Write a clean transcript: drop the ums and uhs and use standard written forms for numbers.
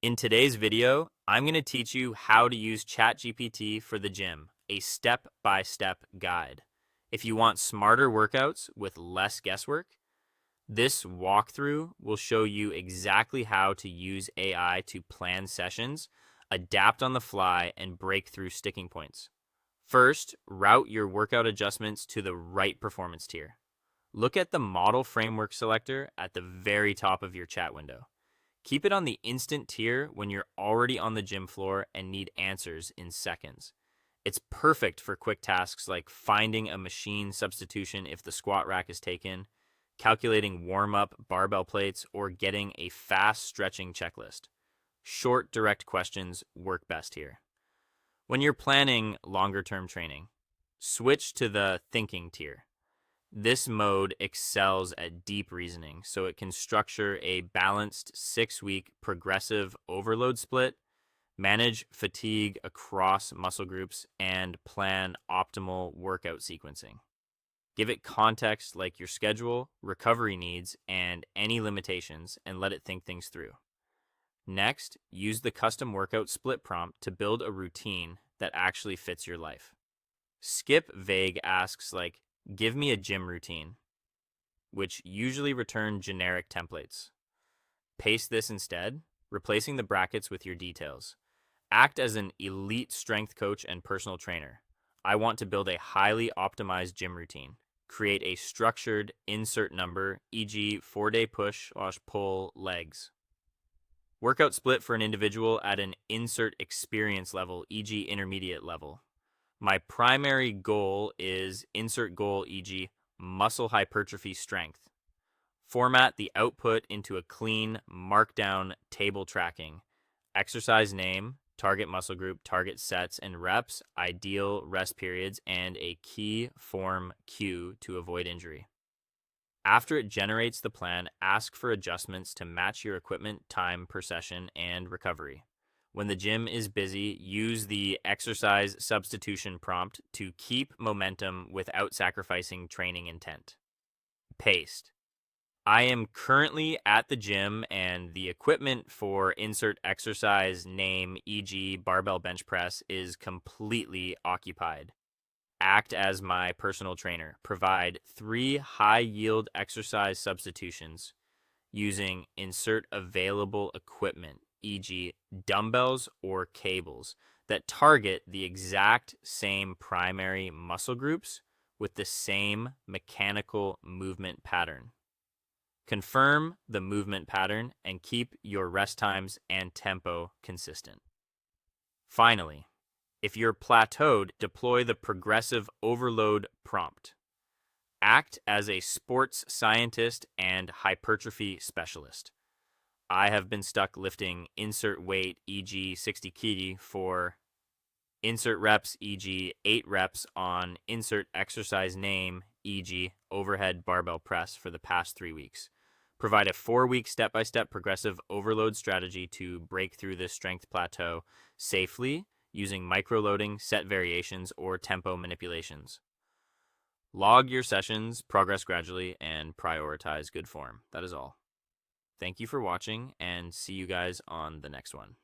In today's video, I'm going to teach you how to use ChatGPT for the gym, a step-by-step guide. If you want smarter workouts with less guesswork, this walkthrough will show you exactly how to use AI to plan sessions, adapt on the fly, and break through sticking points. First, route your workout adjustments to the right performance tier. Look at the model framework selector at the very top of your chat window. Keep it on the instant tier when you're already on the gym floor and need answers in seconds. It's perfect for quick tasks like finding a machine substitution if the squat rack is taken, calculating warm-up barbell plates, or getting a fast stretching checklist. Short, direct questions work best here. When you're planning longer-term training, switch to the thinking tier. This mode excels at deep reasoning, so it can structure a balanced 6-week progressive overload split, manage fatigue across muscle groups, and plan optimal workout sequencing. Give it context like your schedule, recovery needs, and any limitations, and let it think things through. Next, use the custom workout split prompt to build a routine that actually fits your life. Skip vague asks like, "Give me a gym routine," which usually return generic templates. Paste this instead, replacing the brackets with your details. Act as an elite strength coach and personal trainer. I want to build a highly optimized gym routine. Create a structured insert number, e.g. 4-day push/pull legs. Workout split for an individual at an insert experience level, e.g. intermediate level. My primary goal is insert goal, e.g. muscle hypertrophy strength. Format the output into a clean markdown table tracking. Exercise name, target muscle group, target sets and reps, ideal rest periods, and a key form cue to avoid injury. After it generates the plan, ask for adjustments to match your equipment time per session and recovery. When the gym is busy, use the exercise substitution prompt to keep momentum without sacrificing training intent. Paste. I am currently at the gym and the equipment for insert exercise name, e.g. barbell bench press, is completely occupied. Act as my personal trainer. Provide 3 high-yield exercise substitutions using insert available equipment, e.g. dumbbells or cables, that target the exact same primary muscle groups with the same mechanical movement pattern. Confirm the movement pattern and keep your rest times and tempo consistent. Finally, if you're plateaued, deploy the progressive overload prompt. Act as a sports scientist and hypertrophy specialist. I have been stuck lifting insert weight, e.g. 60 kg, for insert reps, e.g. 8 reps on insert exercise name, e.g. overhead barbell press for the past 3 weeks. Provide a 4-week step-by-step progressive overload strategy to break through this strength plateau safely using microloading, set variations, or tempo manipulations. Log your sessions, progress gradually, and prioritize good form. That is all. Thank you for watching, and see you guys on the next one.